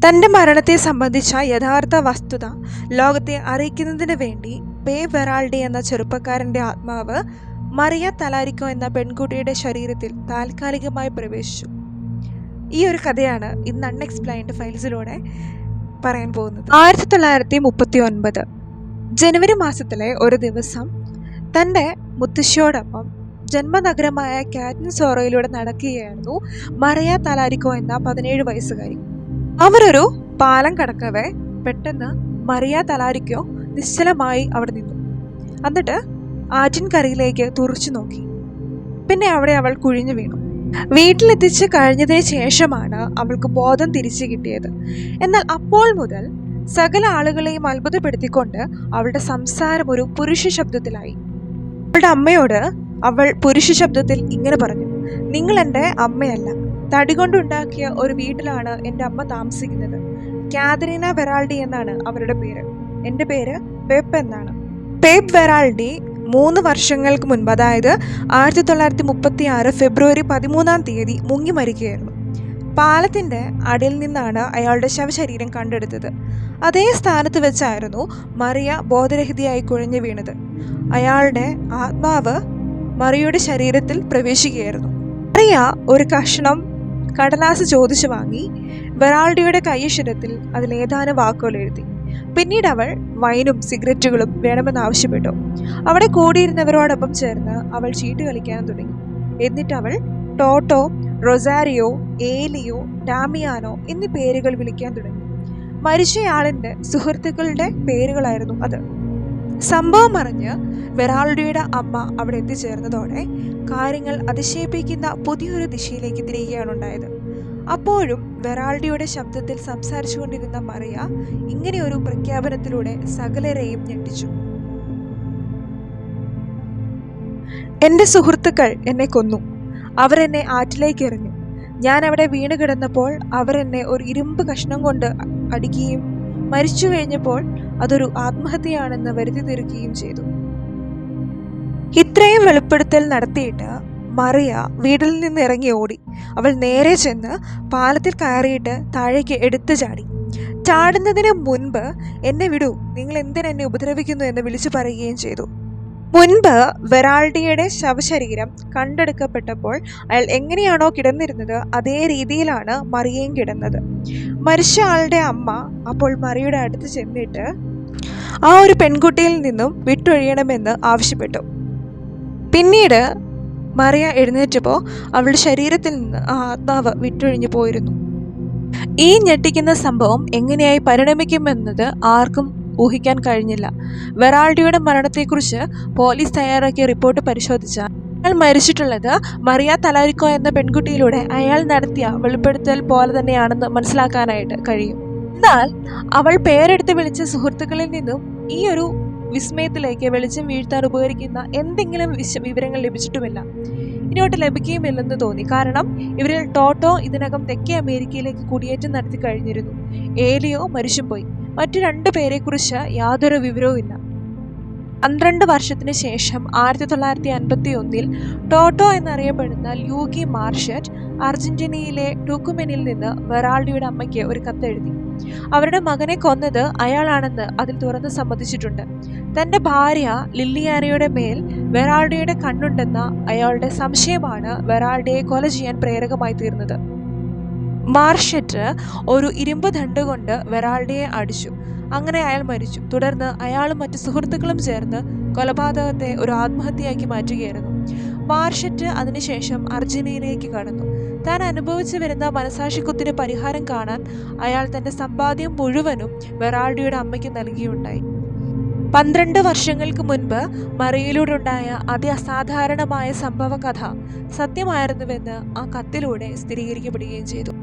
തൻ്റെ മരണത്തെ സംബന്ധിച്ച യഥാർത്ഥ വസ്തുത ലോകത്തെ അറിയിക്കുന്നതിന് വേണ്ടി പേപ് വെറാൾഡി എന്ന ചെറുപ്പക്കാരൻ്റെ ആത്മാവ് മറിയ തലാരിക്കോ എന്ന പെൺകുട്ടിയുടെ ശരീരത്തിൽ താൽക്കാലികമായി പ്രവേശിച്ചു. ഈ ഒരു കഥയാണ് ഇന്ന് അൺഎക്സ്പ്ലൈൻഡ് ഫയൽസിലൂടെ പറയാൻ പോകുന്നത്. 1939 ജനുവരി മാസത്തിലെ ഒരു ദിവസം തൻ്റെ മുത്തശ്ശിയോടൊപ്പം ജന്മനഗരമായ കാറ്റൻസോറോയിലൂടെ നടക്കുകയായിരുന്നു മറിയ തലാരിക്കോ എന്ന 17 വയസ്സുകാരി. അവരൊരു പാലം കടക്കവേ പെട്ടെന്ന് മറിയ തലാരിക്കോ നിശ്ചലമായി അവിടെ നിന്നു. എന്നിട്ട് ആറ്റിൻകരയിലേക്ക് തുറച്ചു നോക്കി. പിന്നെ അവിടെ അവൾ കുഴിഞ്ഞു വീണു. വീട്ടിലെത്തിച്ച് കഴിഞ്ഞതിന് ശേഷമാണ് അവൾക്ക് ബോധം തിരിച്ചു കിട്ടിയത്. എന്നാൽ അപ്പോൾ മുതൽ സകല ആളുകളെയും അത്ഭുതപ്പെടുത്തിക്കൊണ്ട് അവളുടെ സംസാരം ഒരു പുരുഷ ശബ്ദത്തിലായി. അവളുടെ അമ്മയോട് അവൾ പുരുഷ ശബ്ദത്തിൽ ഇങ്ങനെ പറഞ്ഞു: "നിങ്ങൾ എൻ്റെ അമ്മയല്ല. തടി കൊണ്ടുണ്ടാക്കിയ ഒരു വീട്ടിലാണ് എൻ്റെ അമ്മ താമസിക്കുന്നത്. കാതറീന വെറാൾഡി എന്നാണ് അവരുടെ പേര്. എൻ്റെ പേര് പേപ്പ് എന്നാണ്." പേപ് വെറാൾഡി 3 വർഷങ്ങൾക്ക് മുൻപ്, അതായത് 1936 ഫെബ്രുവരി 13 മുങ്ങി മരിക്കുകയായിരുന്നു. പാലത്തിൻ്റെ അടിയിൽ നിന്നാണ് അയാളുടെ ശവശരീരം കണ്ടെടുത്തത്. അതേ സ്ഥാനത്ത് വെച്ചായിരുന്നു മറിയ ബോധരഹിതയായി കുഴഞ്ഞു വീണത്. അയാളുടെ ആത്മാവ് മറിയയുടെ ശരീരത്തിൽ പ്രവേശിക്കുകയായിരുന്നു. മറിയ ഒരു കഷ്ണം കടലാസ് ചോദിച്ചു വാങ്ങി വെറാൾഡിയുടെ കൈയ്യക്ഷരത്തിൽ അതിലേതാനും വാക്കുകൾ എഴുതി. പിന്നീട് അവൾ വൈനും സിഗരറ്റുകളും വേണമെന്നാവശ്യപ്പെട്ടു. അവിടെ കൂടിയിരുന്നവരോടൊപ്പം ചേർന്ന് അവൾ ചീട്ട് കളിക്കാൻ തുടങ്ങി. എന്നിട്ട് അവൾ ടോട്ടോ, റൊസാരിയോ, ഏലിയോ, ഡാമിയാനോ എന്നീ പേരുകൾ വിളിക്കാൻ തുടങ്ങി. മരിച്ചയാളിൻ്റെ സുഹൃത്തുക്കളുടെ പേരുകളായിരുന്നു അത്. സംഭവം അറിഞ്ഞ് വെറാൾഡിയുടെ അമ്മ അവിടെ എത്തിച്ചേർന്നതോടെ കാര്യങ്ങൾ അതിശയിപ്പിക്കുന്ന പുതിയൊരു ദിശയിലേക്ക് തിരികെയാണ് ഉണ്ടായത്. അപ്പോഴും വെറാൾഡിയുടെ ശബ്ദത്തിൽ സംസാരിച്ചു കൊണ്ടിരുന്ന മറിയ ഇങ്ങനെയൊരു പ്രഖ്യാപനത്തിലൂടെ സകലരെയും ഞെട്ടിച്ചു: "എൻ്റെ സുഹൃത്തുക്കൾ എന്നെ കൊന്നു. അവരെന്നെ ആറ്റിലേക്ക് എറിഞ്ഞു. ഞാൻ അവിടെ വീണ് കിടന്നപ്പോൾ അവരെന്നെ ഒരു ഇരുമ്പ് കഷ്ണം കൊണ്ട് അടിക്കുകയും മരിച്ചു കഴിഞ്ഞപ്പോൾ അതൊരു ആത്മഹത്യയാണെന്ന് വരുത്തി തീർക്കുകയും ചെയ്തു." ഇത്രയും വെളിപ്പെടുത്തൽ നടത്തിയിട്ട് മറിയ വീട്ടിൽ നിന്ന് ഇറങ്ങി ഓടി. അവൾ നേരെ ചെന്ന് പാലത്തിൽ കയറിയിട്ട് താഴേക്ക് എടുത്തു ചാടി. ചാടുന്നതിന് മുൻപ് "എന്നെ വിടൂ, നിങ്ങൾ എന്തിനെന്നെ ഉപദ്രവിക്കുന്നു" എന്ന് വിളിച്ചു പറയുകയും ചെയ്തു. മുൻപ് വെറാൾഡിയുടെ ശവശരീരം കണ്ടെടുക്കപ്പെട്ടപ്പോൾ അയാൾ എങ്ങനെയാണോ കിടന്നിരുന്നത് അതേ രീതിയിലാണ് മറിയയും കിടന്നത്. മരിച്ച ആളുടെ അമ്മ അപ്പോൾ മറിയയുടെ അടുത്ത് ചെന്നിട്ട് ആ ഒരു പെൺകുട്ടിയിൽ നിന്നും വിട്ടൊഴിയണമെന്ന് ആവശ്യപ്പെട്ടു. പിന്നീട് മറിയ എഴുന്നേറ്റപ്പോൾ അവളുടെ ശരീരത്തിൽ നിന്ന് ആ ആത്മാവ് വിട്ടൊഴിഞ്ഞു പോയിരുന്നു. ഈ ഞെട്ടിക്കുന്ന സംഭവം എങ്ങനെയായി പരിണമിക്കുമെന്നത് ആർക്കും ഊഹിക്കാൻ കഴിഞ്ഞില്ല. വെറാൾഡിയുടെ മരണത്തെക്കുറിച്ച് പോലീസ് തയ്യാറാക്കിയ റിപ്പോർട്ട് പരിശോധിച്ചാൽ അയാൾ മരിച്ചിട്ടുള്ളത് മറിയ തലാരിക്കോ എന്ന പെൺകുട്ടിയിലൂടെ അയാൾ നടത്തിയ വെളിപ്പെടുത്തൽ പോലെ തന്നെയാണെന്ന് മനസ്സിലാക്കാനായിട്ട് കഴിയും. എന്നാൽ അവൾ പേരെടുത്ത് വിളിച്ച സുഹൃത്തുക്കളിൽ നിന്നും ഈ ഒരു വിസ്മയത്തിലേക്ക് വെളിച്ചം വീഴ്ത്താൻ ഉപകരിക്കുന്ന എന്തെങ്കിലും വിവരങ്ങൾ ലഭിച്ചിട്ടുമില്ല. ഇങ്ങോട്ട് ലഭിക്കുകയുമില്ലെന്ന് തോന്നി. കാരണം ഇവരിൽ ടോട്ടോ ഇതിനകം തെക്കേ അമേരിക്കയിലേക്ക് കുടിയേറ്റം നടത്തി കഴിഞ്ഞിരുന്നു. ഏലിയോ മരിച്ചും പോയി. മറ്റു 2 പേരെക്കുറിച്ച് യാതൊരു വിവരവും ഇല്ല. 12 വർഷത്തിന് ശേഷം 1951 ടോട്ടോ എന്നറിയപ്പെടുന്ന ലൂഗി മാർഷറ്റ് അർജന്റീനയിലെ ടൂക്കുമെനിൽ നിന്ന് വെറാൾഡിയുടെ അമ്മയ്ക്ക് ഒരു കത്തെഴുതി. അവരുടെ മകനെ കൊന്നത് അയാളാണെന്ന് അതിൽ തുറന്ന് സമ്മതിച്ചിട്ടുണ്ട്. തൻ്റെ ഭാര്യ ലില്ലിയാനയുടെ മേൽ വെറാൾഡിയുടെ കണ്ണുണ്ടെന്ന അയാളുടെ സംശയമാണ് വെറാൾഡിയെ കൊല ചെയ്യാൻ പ്രേരകമായി തീർന്നത്. മാർഷറ്റ് ഒരു ഇരുമ്പ് ദണ്ഡ് കൊണ്ട് വെറാൾഡിയെ അടിച്ചു. അങ്ങനെ അയാൾ മരിച്ചു. തുടർന്ന് അയാളും മറ്റു സുഹൃത്തുക്കളും ചേർന്ന് കൊലപാതകത്തെ ഒരു ആത്മഹത്യയാക്കി മാറ്റുകയായിരുന്നു. മാർഷറ്റ് അതിനുശേഷം അർജന്റീനയിലേക്ക് കടന്നു. താൻ അനുഭവിച്ചു വരുന്ന മനസാക്ഷിക്കുത്തിന് പരിഹാരം കാണാൻ അയാൾ തൻ്റെ സമ്പാദ്യം മുഴുവനും വെറാൾഡിയുടെ അമ്മയ്ക്ക് നൽകിയുണ്ടായി. 12 വർഷങ്ങൾക്ക് മുൻപ് മറിയയിലൂടെ ഉണ്ടായ അസാധാരണമായ സംഭവ കഥ സത്യമായിരുന്നുവെന്ന് ആ കത്തിലൂടെ സ്ഥിരീകരിക്കപ്പെടുകയും ചെയ്തു.